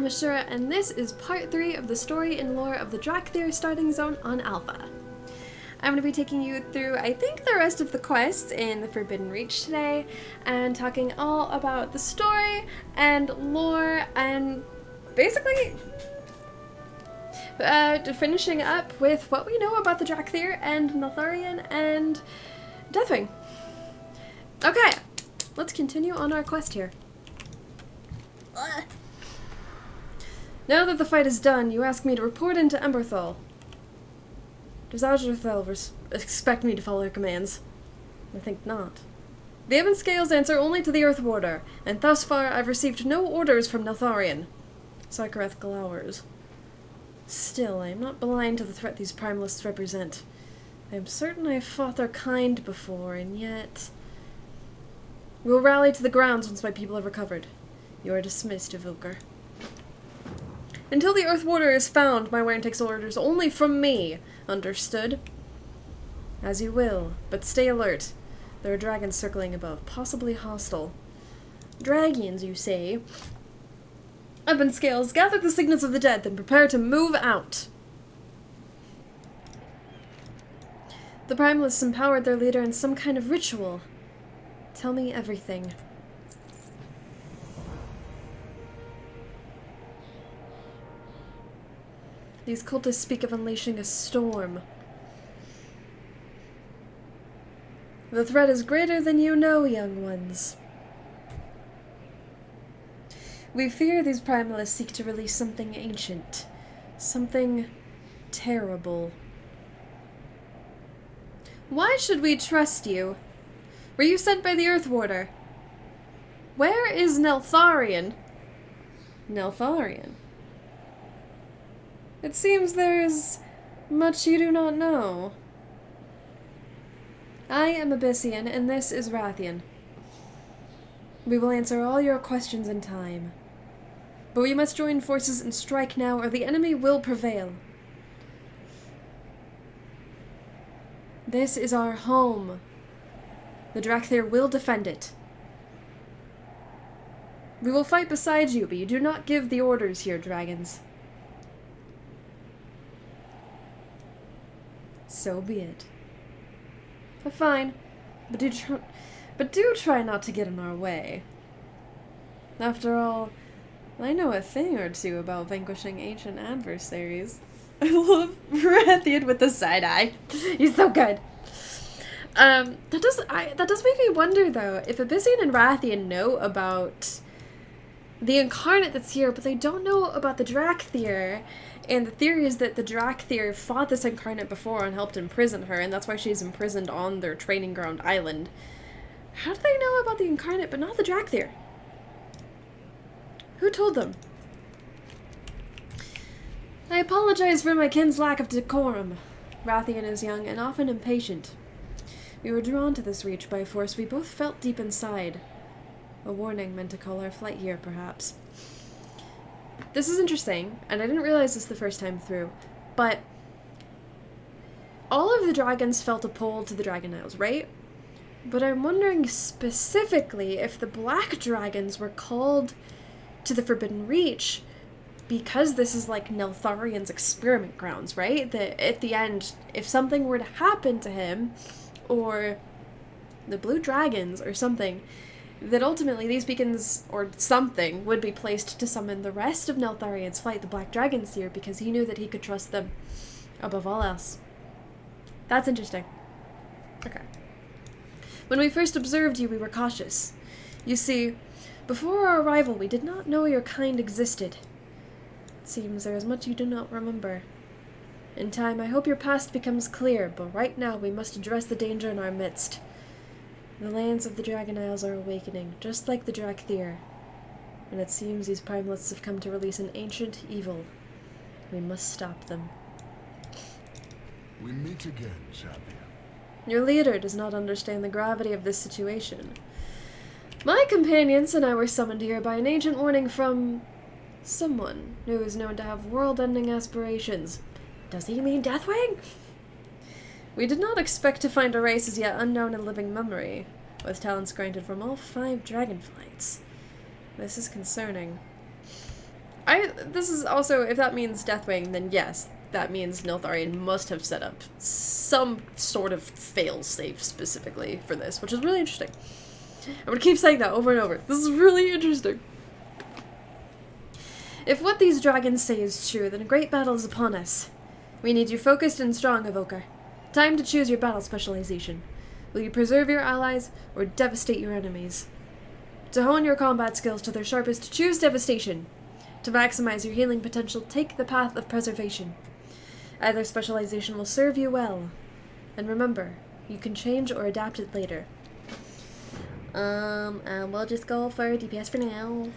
I'm Ashura, and this is part 3 of the story and lore of the Drakthir starting zone on Alpha. I'm going to be taking you through, I think, the rest of the quests in the Forbidden Reach today, and talking all about the story and lore, and basically finishing up with what we know about the Drakthir and Neltharion and Deathwing. Okay, let's continue on our quest here. Now that the fight is done, you ask me to report into Emberthal. Does Azrathel expect me to follow her commands? I think not. The Ebon Scales answer only to the Earth Warder, and thus far I've received no orders from Neltharion. Sarkareth glowers. Still, I am not blind to the threat these Primalists represent. I am certain I have fought their kind before, and yet... We will rally to the grounds once my people have recovered. You are dismissed, Evilker. Until the Earth Warder is found, my Wyrn takes orders only from me. Understood? As you will, but stay alert. There are dragons circling above, possibly hostile. Dragons, you say? Ebon Scales, gather the signets of the dead, then prepare to move out. The Primalists empowered their leader in some kind of ritual. Tell me everything. These cultists speak of unleashing a storm. The threat is greater than you know, young ones. We fear these Primalists seek to release something ancient. Something terrible. Why should we trust you? Were you sent by the Earth Warder? Where is Neltharion? Neltharion. It seems there is much you do not know. I am Abyssian, and this is Rathian. We will answer all your questions in time. But we must join forces and strike now, or the enemy will prevail. This is our home. The Drakthir will defend it. We will fight beside you, but you do not give the orders here, dragons. So be it. Fine, but do try not to get in our way. After all, I know a thing or two about vanquishing ancient adversaries. I love Rathian with the side eye. He's so good. That does make me wonder though, if Abyssian and Rathian know about the incarnate that's here, but they don't know about the Drakthir. And the theory is that the Drakthir fought this incarnate before and helped imprison her, and that's why she's imprisoned on their training ground island. How do they know about the incarnate but not the Drakthir? Who told them? I apologize for my kin's lack of decorum. Rathian is young and often impatient. We were drawn to this reach by a force we both felt deep inside. A warning meant to call our flight here, perhaps. This is interesting, and I didn't realize this the first time through, but all of the dragons felt a pull to the Dragon Isles, right? But I'm wondering specifically if the black dragons were called to the Forbidden Reach because this is like Neltharion's experiment grounds, right? That at the end, if something were to happen to him, or the blue dragons or something, that ultimately these beacons, or something, would be placed to summon the rest of Neltharion's flight, the Black Dragons here, because he knew that he could trust them above all else. That's interesting. Okay. When we first observed you, we were cautious. You see, before our arrival, we did not know your kind existed. It seems there is much you do not remember. In time, I hope your past becomes clear, but right now we must address the danger in our midst. The lands of the Dragon Isles are awakening, just like the Drakthir. And it seems these Primalists have come to release an ancient evil. We must stop them. We meet again, champion. Your leader does not understand the gravity of this situation. My companions and I were summoned here by an ancient warning from someone who is known to have world-ending aspirations. Does he mean Deathwing? We did not expect to find a race as yet unknown in living memory, with talents granted from all 5 dragonflights. This is concerning. This is also, if that means Deathwing, then yes, that means Niltharion must have set up some sort of fail-safe specifically for this, which is really interesting. I'm gonna keep saying that over and over. This is really interesting. If what these dragons say is true, then a great battle is upon us. We need you focused and strong, Evoker. Time to choose your battle specialization. Will you preserve your allies, or devastate your enemies? To hone your combat skills to their sharpest, choose devastation. To maximize your healing potential, take the path of preservation. Either specialization will serve you well. And remember, you can change or adapt it later. We'll just go for DPS for now.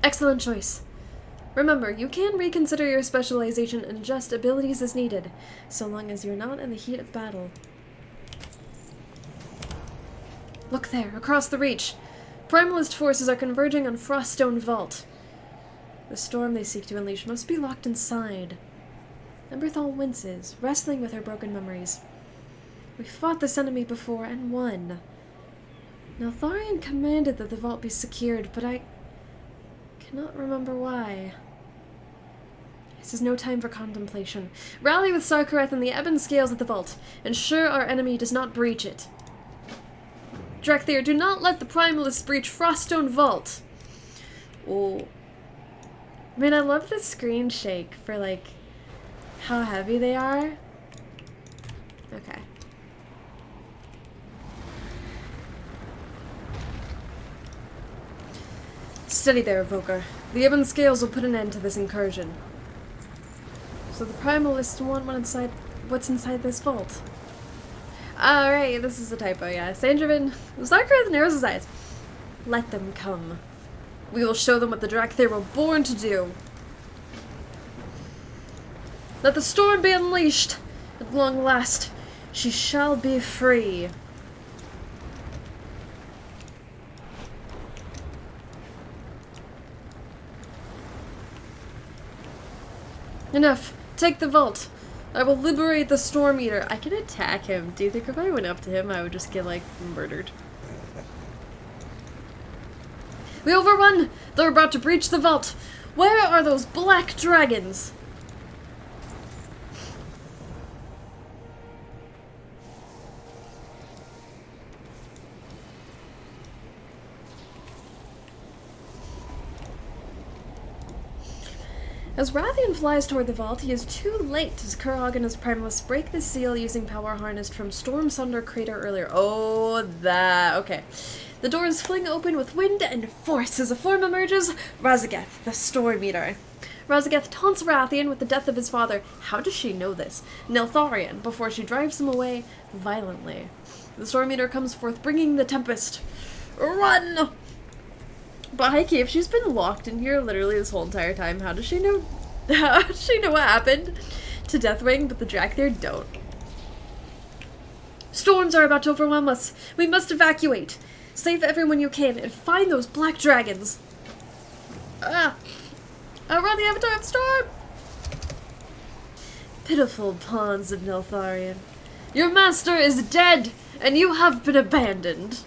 Excellent choice. Remember, you can reconsider your specialization and adjust abilities as needed, so long as you're not in the heat of battle. Look there, across the reach. Primalist forces are converging on Froststone Vault. The storm they seek to unleash must be locked inside. Emberthal winces, wrestling with her broken memories. We fought this enemy before and won. Niltharion commanded that the vault be secured, but I cannot remember why. This is no time for contemplation. Rally with Sarkareth and the ebon scales at the vault. Ensure our enemy does not breach it. Drakthir, do not let the Primalists breach Froststone Vault! Oh. Man, I love the screen shake for, like, how heavy they are. Okay. Steady there, Evoker. The ebon scales will put an end to this incursion. So the Primalists want what's inside this vault. Alright, this is a typo, yeah. Sandriven, Sarkareth narrows his eyes. Let them come. We will show them what the Drakthir were born to do. Let the storm be unleashed. At long last, she shall be free. Enough. Take the vault. I will liberate the Storm Eater. I can attack him. Do you think if I went up to him, I would just get, like, murdered? We overrun! They're about to breach the vault! Where are those black dragons? As Rathian flies toward the vault, he is too late as Kurog and his Primalists break the seal using power harnessed from Storm Sunder Crater earlier. Oh, that. Okay. The doors fling open with wind and force as a form emerges, Razageth, the Storm Eater. Razageth taunts Rathian with the death of his father. How does she know this? Niltharion, before she drives him away violently. The Storm Eater comes forth, bringing the Tempest. Run! But Heike, if she's been locked in here literally this whole entire time, how does she know? How does she know what happened to Deathwing, but the Drakthir don't? Storms are about to overwhelm us. We must evacuate. Save everyone you can and find those black dragons. Outrun the Avatar of Storm! Pitiful pawns of Niltharion. Your master is dead, and you have been abandoned.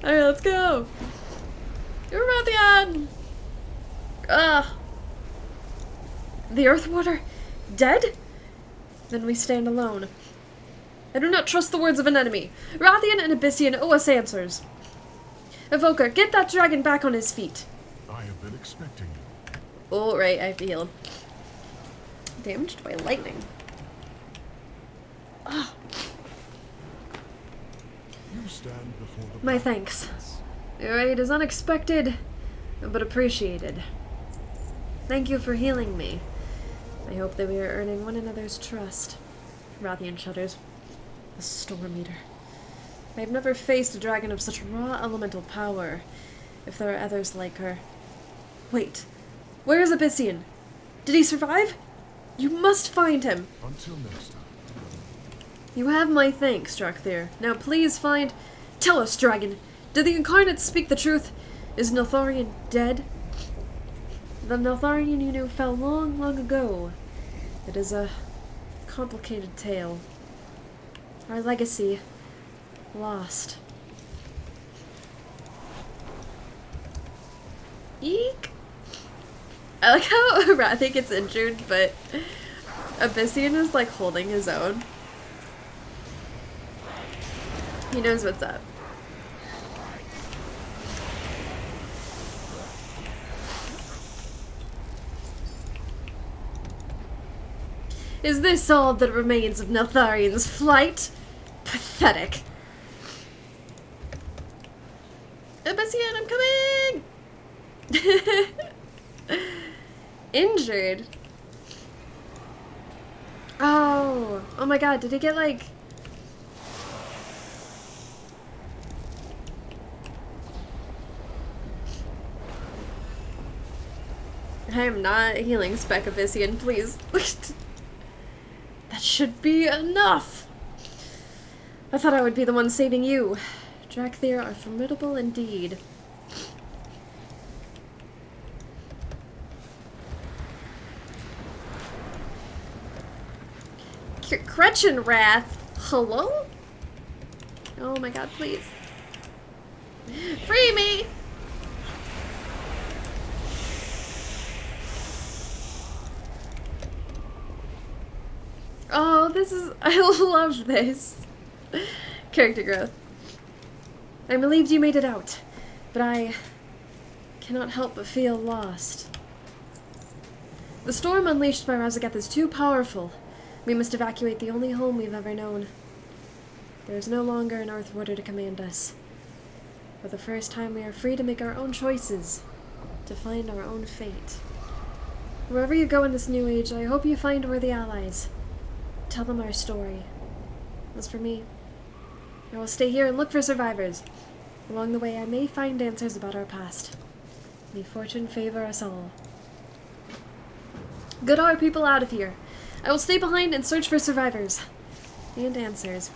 Alright, let's go. You're Rathian! The Earthwater? Dead? Then we stand alone. I do not trust the words of an enemy. Rathian and Abyssian owe us answers. Evoker, get that dragon back on his feet. I have been expecting you. Oh, right, I have to heal him. Damaged by lightning. Ah. You stand before the My thanks. Your aid is unexpected, but appreciated. Thank you for healing me. I hope that we are earning one another's trust. Rathian shudders. The Storm Eater. I have never faced a dragon of such raw elemental power, if there are others like her. Wait, where is Abyssian? Did he survive? You must find him! Until next time. You have my thanks, Drakthir. Now please find... Tell us, dragon! Did the Incarnates speak the truth? Is Niltharion dead? The Niltharion you knew fell long, long ago. It is a complicated tale. Our legacy, Lost. Eek! I like how Arathi gets injured, but Abyssian is like holding his own. He knows what's up. Is this all that remains of Neltharion's flight? Pathetic. Abyssian, I'm coming! Injured? Oh. Oh my god, did he get like... I am not healing Spec Abyssian, please. That should be enough! I thought I would be the one saving you. Drakthir are formidable indeed. Gretchenrath? Hello? Oh my god, please. Free me! Oh, this is... I love this. Character growth. I'm relieved you made it out, but I cannot help but feel lost. The storm unleashed by Razageth is too powerful. We must evacuate the only home we've ever known. There is no longer an Earth Warder to command us. For the first time, we are free to make our own choices, to find our own fate. Wherever you go in this new age, I hope you find worthy allies. Tell them our story. As for me, I will stay here and look for survivors. Along the way, I may find answers about our past. May fortune favor us all. Get our people out of here. I will stay behind and search for survivors. And answers.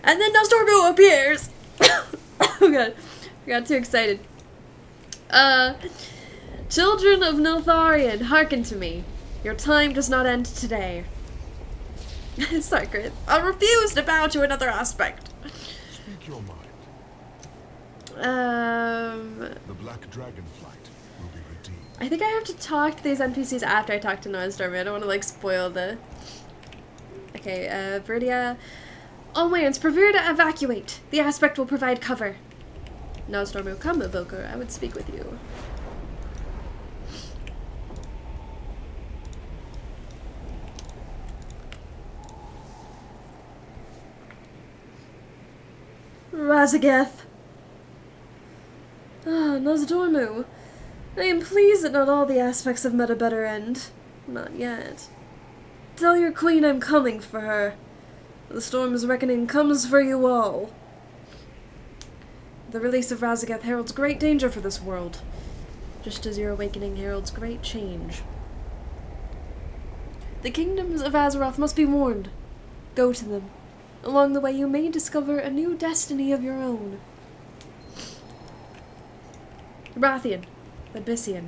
And then Nostormu appears! Oh god. I got too excited. Children of Neltharion, hearken to me. Your time does not end today. Sacred. I refuse to bow to another aspect. Speak your mind. The Black Dragon flight will be redeemed. I think I have to talk to these NPCs after I talk to Nostormu. I don't want to, like, spoil the... Okay, Viridia. All lands, prepare to evacuate. The aspect will provide cover. Nostormu, come, Evoker. I would speak with you. Razageth. Ah, Nostormu. I am pleased that not all the aspects have met a better end. Not yet. Tell your queen I'm coming for her. The storm's reckoning comes for you all. The release of Razageth heralds great danger for this world, just as your awakening heralds great change. The kingdoms of Azeroth must be warned. Go to them. Along the way, you may discover a new destiny of your own. Rathian, Abyssian,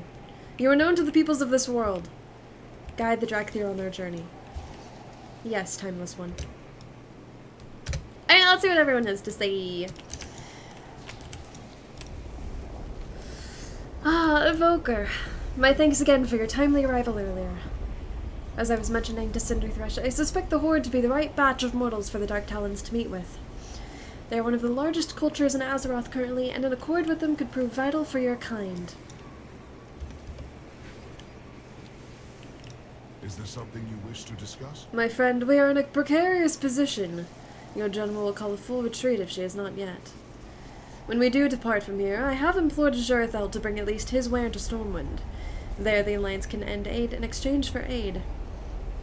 you are known to the peoples of this world. Guide the Drakthir on their journey. Yes, Timeless One. Alright, let's see what everyone has to say. Ah, Evoker. My thanks again for your timely arrival earlier. As I was mentioning to Cinderthresh, I suspect the Horde to be the right batch of mortals for the Dark Talons to meet with. They are one of the largest cultures in Azeroth currently, and an accord with them could prove vital for your kind. Is there something you wish to discuss? My friend, we are in a precarious position. Your general will call a full retreat if she has not yet. When we do depart from here, I have implored Jurthel to bring at least his ware to Stormwind. There the Alliance can end aid in exchange for aid.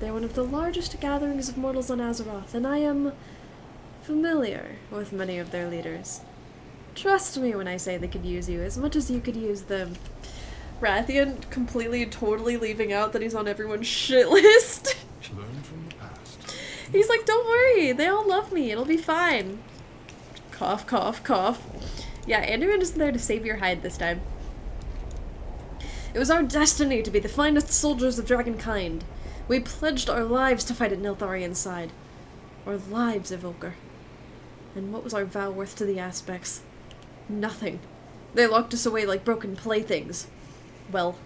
They are one of the largest gatherings of mortals on Azeroth, and I am familiar with many of their leaders. Trust me when I say they could use you as much as you could use them. Rathian completely, totally leaving out that he's on everyone's shit list. Learn from the past. He's like, don't worry, they all love me, it'll be fine. Cough, cough, cough. Yeah, Anduin isn't there to save your hide this time. It was our destiny to be the finest soldiers of Dragonkind. We pledged our lives to fight at Neltharion's side. Our lives, Evoker. And what was our vow worth to the aspects? Nothing. They locked us away like broken playthings. Well,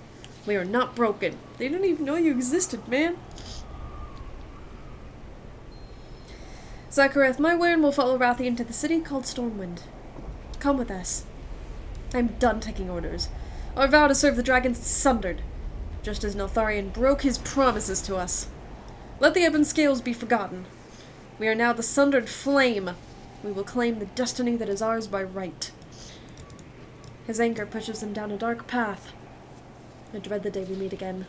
we are not broken. They didn't even know you existed, man. Zakareth, my word will follow Rathian to the city called Stormwind. Come with us. I'm done taking orders. Our vow to serve the dragons is sundered, just as Neltharion broke his promises to us. Let the ebon scales be forgotten. We are now the sundered flame. We will claim the destiny that is ours by right. His anger pushes him down a dark path. I dread the day we meet again.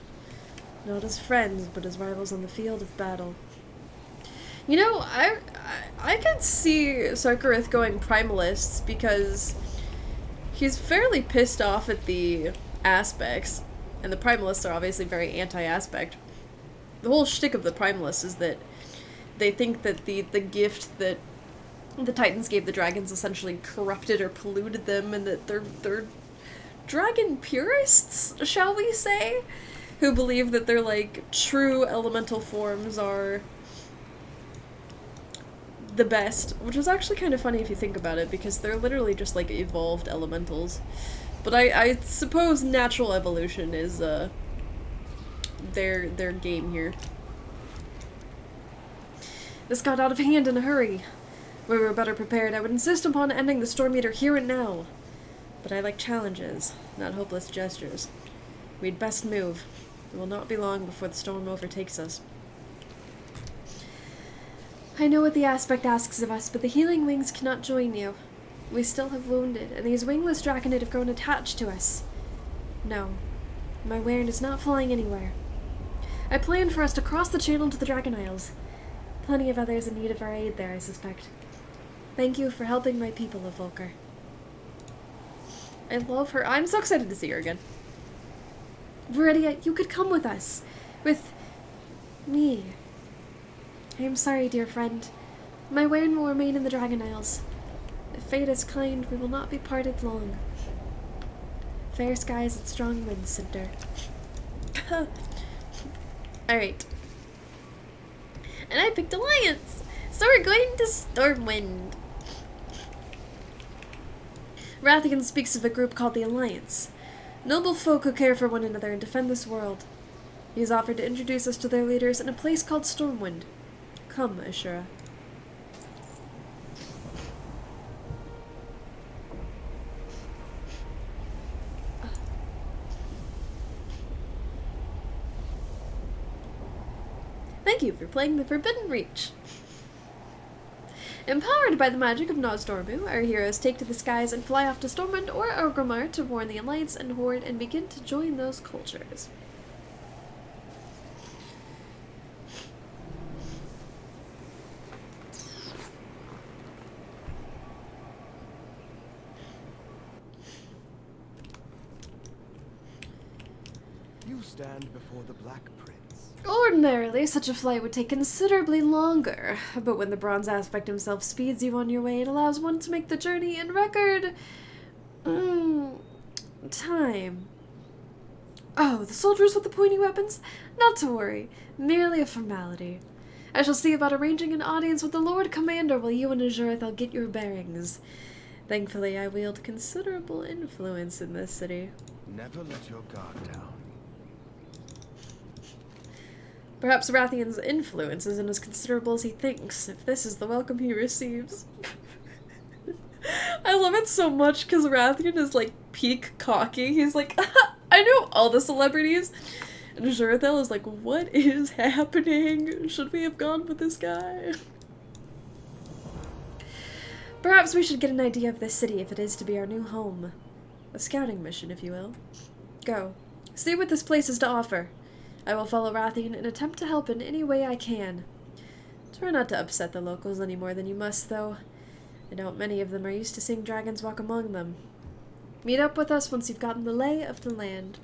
Not as friends, but as rivals on the field of battle. You know, I could see Sarkareth going Primalist because he's fairly pissed off at the aspects, and the Primalists are obviously very anti-aspect. The whole shtick of the Primalists is that they think that the gift that the Titans gave the dragons essentially corrupted or polluted them, and that they're dragon purists, shall we say? Who believe that their, like, true elemental forms are the best, which is actually kind of funny if you think about it, because they're literally just, like, evolved elementals. But I suppose natural evolution is, their game here. This got out of hand in a hurry. Where we were better prepared, I would insist upon ending the Storm Eater here and now. But I like challenges, not hopeless gestures. We'd best move. It will not be long before the storm overtakes us. I know what the aspect asks of us, but the healing wings cannot join you. We still have wounded, and these wingless draconid have grown attached to us. No, my Wyrn is not flying anywhere. I planned for us to cross the channel to the Dragon Isles. Plenty of others in need of our aid there, I suspect. Thank you for helping my people of Volker. I love her. I'm so excited to see her again. Viridia, you could come with us. With me. I am sorry, dear friend. My Wyrn will remain in the Dragon Isles. If fate is kind, we will not be parted long. Fair skies and strong winds, Cinder. Alright. And I picked Alliance! So we're going to Stormwind. Rathian speaks of a group called the Alliance. Noble folk who care for one another and defend this world. He has offered to introduce us to their leaders in a place called Stormwind. Come, Ashura. Thank you for playing the Forbidden Reach. Empowered by the magic of Nozdormu, our heroes take to the skies and fly off to Stormwind or Orgrimmar to warn the Alliance and Horde and begin to join those cultures. You stand before the Black Prince. Ordinarily, such a flight would take considerably longer, but when the Bronze Aspect himself speeds you on your way, it allows one to make the journey in record... time. Oh, the soldiers with the pointy weapons? Not to worry, merely a formality. I shall see about arranging an audience with the Lord Commander while you and Azurathel get your bearings. Thankfully, I wield considerable influence in this city. Never let your guard down. Perhaps Rathian's influence isn't as considerable as he thinks, if this is the welcome he receives. I love it so much because Rathian is like peak cocky. He's like, I know all the celebrities. And Azurathel is like, what is happening? Should we have gone with this guy? Perhaps we should get an idea of this city if it is to be our new home. A scouting mission, if you will. Go. See what this place has to offer. I will follow Rathian and attempt to help in any way I can. Try not to upset the locals any more than you must, though. I doubt many of them are used to seeing dragons walk among them. Meet up with us once you've gotten the lay of the land.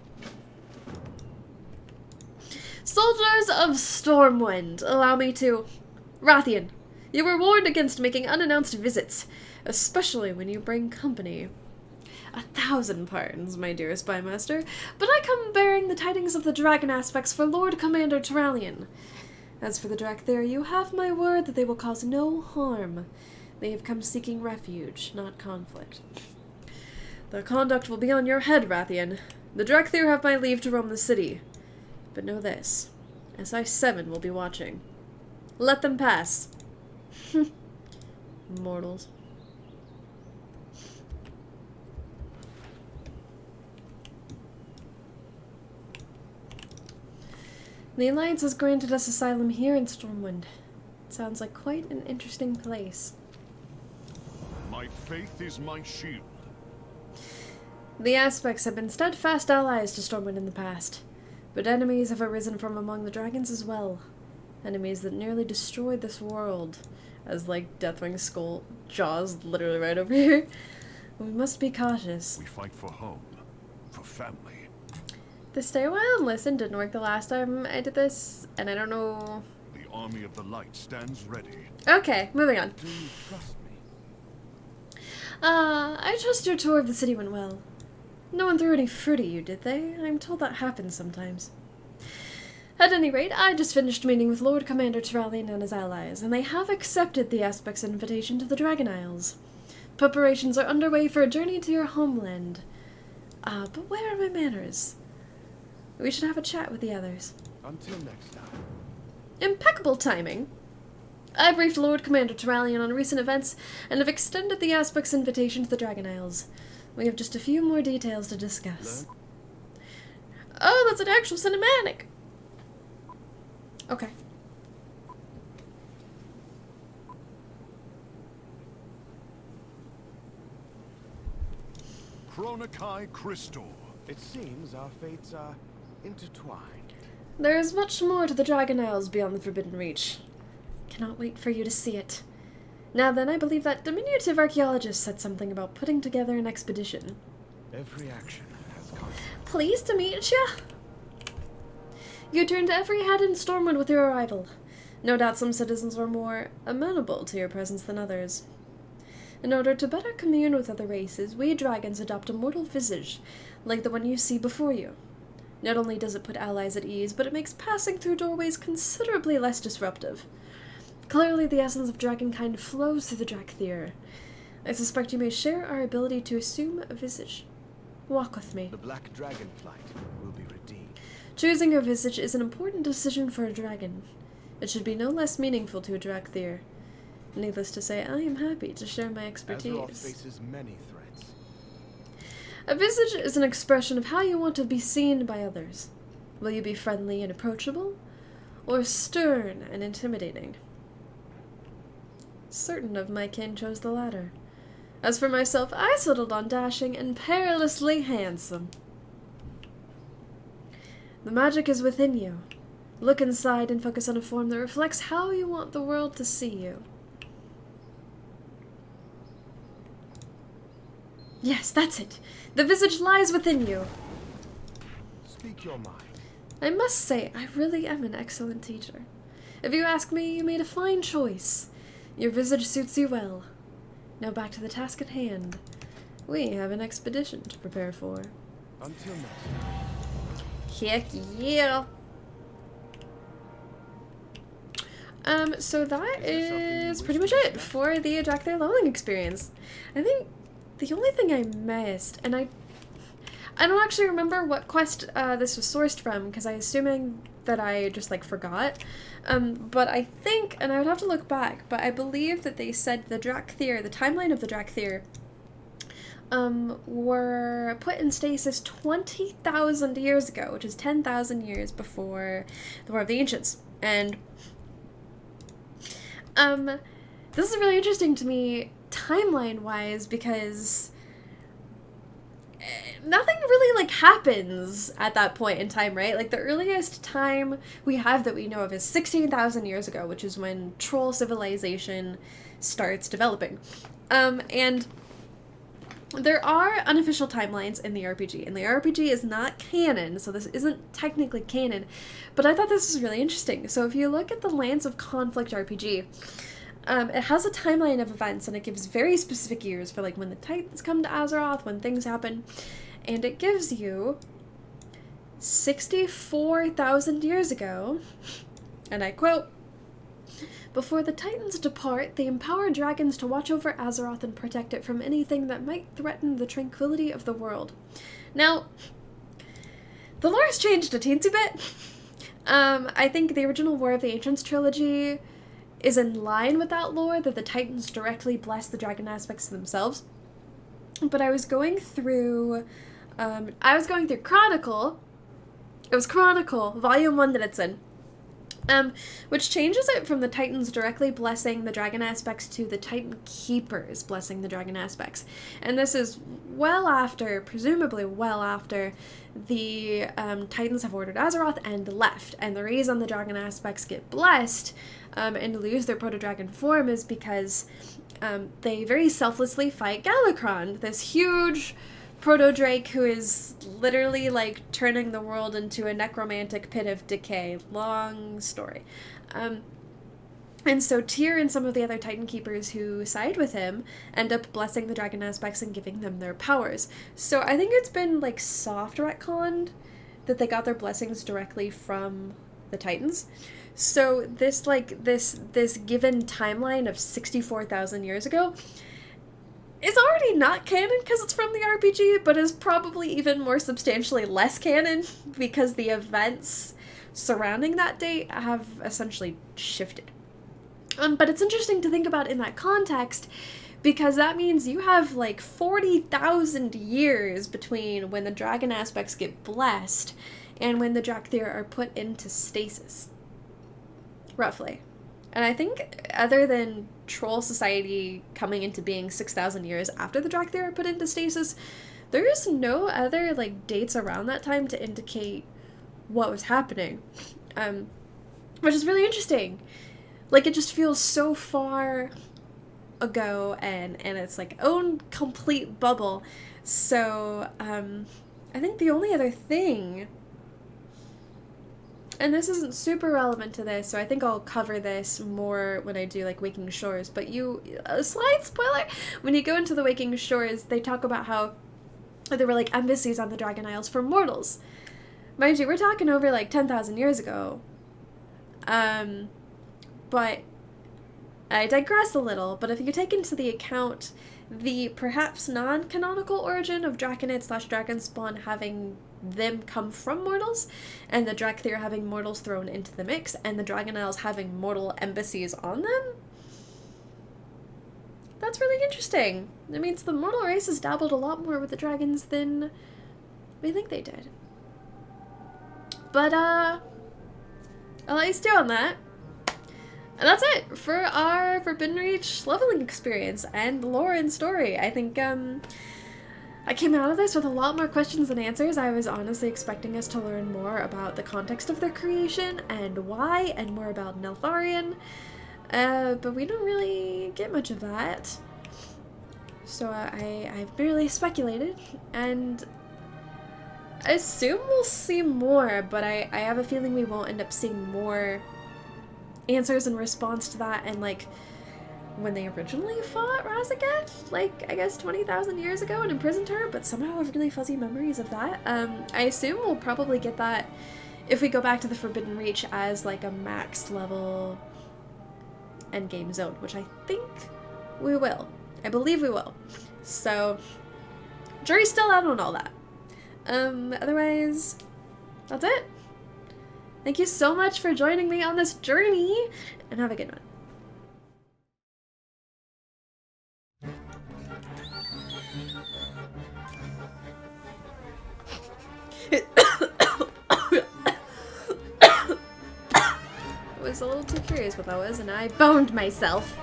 Soldiers of Stormwind, allow me to... Rathian, you were warned against making unannounced visits, especially when you bring company. 1,000 pardons, my dear Spymaster, but I come bearing the tidings of the dragon aspects for Lord Commander Terralion. As for the Drakthir, you have my word that they will cause no harm. They have come seeking refuge, not conflict. Their conduct will be on your head, Rathian. The Drekthir have my leave to roam the city. But know this. SI-7 will be watching. Let them pass. Mortals. The Alliance has granted us asylum here in Stormwind. It sounds like quite an interesting place. My faith is my shield. The Aspects have been steadfast allies to Stormwind in the past, but enemies have arisen from among the dragons as well. Enemies that nearly destroyed this world, as like Deathwing's skull jaws literally right over here. We must be cautious. We fight for home, for family. The stay a while and listen didn't work the last time I did this, and I don't know. The army of the light stands ready. Okay, moving on. Do you trust me? I trust your tour of the city went well. No one threw any fruit at you, did they? I'm told that happens sometimes. At any rate, I just finished meeting with Lord Commander Terralion and his allies, and they have accepted the Aspect's invitation to the Dragon Isles. Preparations are underway for a journey to your homeland. But where are my manners? We should have a chat with the others. Until next time. Impeccable timing. I briefed Lord Commander Terralion on recent events and have extended the Aspect's invitation to the Dragon Isles. We have just a few more details to discuss. Oh, that's an actual cinematic! Okay. Chronokai Crystal. It seems our fates are intertwined. There is much more to the Dragon Isles beyond the Forbidden Reach. Cannot wait for you to see it. Now then, I believe that diminutive archaeologist said something about putting together an expedition. Every action has consequences. Pleased to meet ya! You turned every head in Stormwind with your arrival. No doubt some citizens were more amenable to your presence than others. In order to better commune with other races, we dragons adopt a mortal visage, like the one you see before you. Not only does it put allies at ease, but it makes passing through doorways considerably less disruptive. Clearly, the essence of dragonkind flows through the Drekthir. I suspect you may share our ability to assume a visage. Walk with me. The black dragon flight will be redeemed. Choosing your visage is an important decision for a dragon. It should be no less meaningful to a Drekthir. Needless to say, I am happy to share my expertise. Azeroth faces many threats. A visage is an expression of how you want to be seen by others. Will you be friendly and approachable, or stern and intimidating? Certain of my kin chose the latter. As for myself, I settled on dashing and perilously handsome. The magic is within you. Look inside and focus on a form that reflects how you want the world to see you. Yes, that's it. The visage lies within you. Speak your mind. I must say, I really am an excellent teacher. If you ask me, you made a fine choice. Your visage suits you well. Now back to the task at hand. We have an expedition to prepare for. Until next time. Heck yeah! So that is pretty much it for the Drekthir leveling experience. I think the only thing I missed, and I don't actually remember what quest this was sourced from, because I'm assuming that I just, like, forgot. But I think, and I would have to look back, but I believe that they said the Drekthir, the timeline of the Drekthir, were put in stasis 20,000 years ago, which is 10,000 years before the War of the Ancients. And, this is really interesting to me, timeline-wise, because nothing really, like, happens at that point in time, right? Like, the earliest time we have that we know of is 16,000 years ago, which is when troll civilization starts developing. And there are unofficial timelines in the RPG, and the RPG is not canon, so this isn't technically canon, but I thought this was really interesting. So if you look at the Lands of Conflict RPG, it has a timeline of events, and it gives very specific years for, like, when the Titans come to Azeroth, when things happen, and it gives you 64,000 years ago, and I quote, Before the Titans depart, they empower dragons to watch over Azeroth and protect it from anything that might threaten the tranquility of the world. Now, the lore has changed a teensy bit. I think the original War of the Ancients trilogy is in line with that lore, that the Titans directly bless the dragon aspects themselves. But I was going through Chronicle. It was Chronicle, Volume 1 that it's in. Which changes it from the Titans directly blessing the dragon aspects to the Titan Keepers blessing the dragon aspects. And this is presumably well after, the Titans have ordered Azeroth and left. And the reason the dragon aspects get blessed and lose their proto-dragon form is because they very selflessly fight Galakron, this huge proto-drake who is literally like turning the world into a necromantic pit of decay. Long story. And so Tyr and some of the other Titan Keepers who side with him end up blessing the dragon aspects and giving them their powers. So I think it's been like soft retconned that they got their blessings directly from the Titans. So this given timeline of 64,000 years ago is already not canon because it's from the RPG, but is probably even more substantially less canon because the events surrounding that date have essentially shifted. But it's interesting to think about in that context, because that means you have like 40,000 years between when the dragon aspects get blessed and when the Drakthir are put into stasis. Roughly. And I think other than Troll Society coming into being 6,000 years after the Drakthir are put into stasis, there is no other like dates around that time to indicate what was happening. Which is really interesting. Like, it just feels so far ago, and it's like own complete bubble. So I think the only other thing, and this isn't super relevant to this, so I think I'll cover this more when I do like Waking Shores, but a slight spoiler, when you go into the Waking Shores, they talk about how there were like embassies on the Dragon Isles for mortals. Mind you, we're talking over like 10,000 years ago. But I digress a little, but if you take into the account the perhaps non-canonical origin of Draconid/Dragonspawn having them come from mortals, and the Drakthir having mortals thrown into the mix, and the Dragon Isles having mortal embassies on them, that's really interesting. It means the mortal race has dabbled a lot more with the dragons than we think they did. But, I'll let you stay on that. And that's it for our Forbidden Reach leveling experience and lore and story. I think, I came out of this with a lot more questions than answers. I was honestly expecting us to learn more about the context of their creation and why, and more about Neltharion. But we don't really get much of that. So I've barely speculated, and I assume we'll see more, but I have a feeling we won't end up seeing more answers in response to that, and like when they originally fought Razageth, like I guess 20,000 years ago and imprisoned her, but somehow I have really fuzzy memories of that. I assume we'll probably get that if we go back to the Forbidden Reach as like a max level endgame zone, which I think we will. I believe we will. So jury's still out on all that. Otherwise, that's it. Thank you so much for joining me on this journey, and have a good one. I was a little too curious what that was, and I boned myself.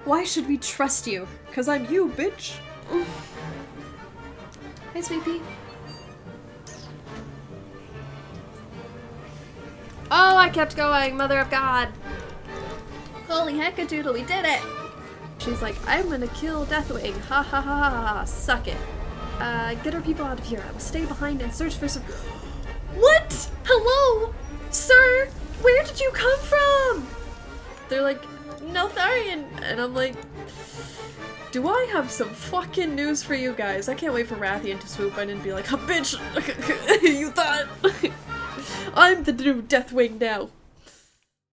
Why should we trust you? 'Cause I'm you, bitch. Hi, Sweet Pea. Oh, I kept going, Mother of God. Holy heckadoodle, we did it. She's like, I'm gonna kill Deathwing. Ha ha ha ha ha. Suck it. Get our people out of here. I will stay behind and search for some. What? Hello? Sir? Where did you come from? They're like, Neltharion. And I'm like, do I have some fucking news for you guys? I can't wait for Rathian to swoop in and be like, bitch, you thought. I'm the new Deathwing now.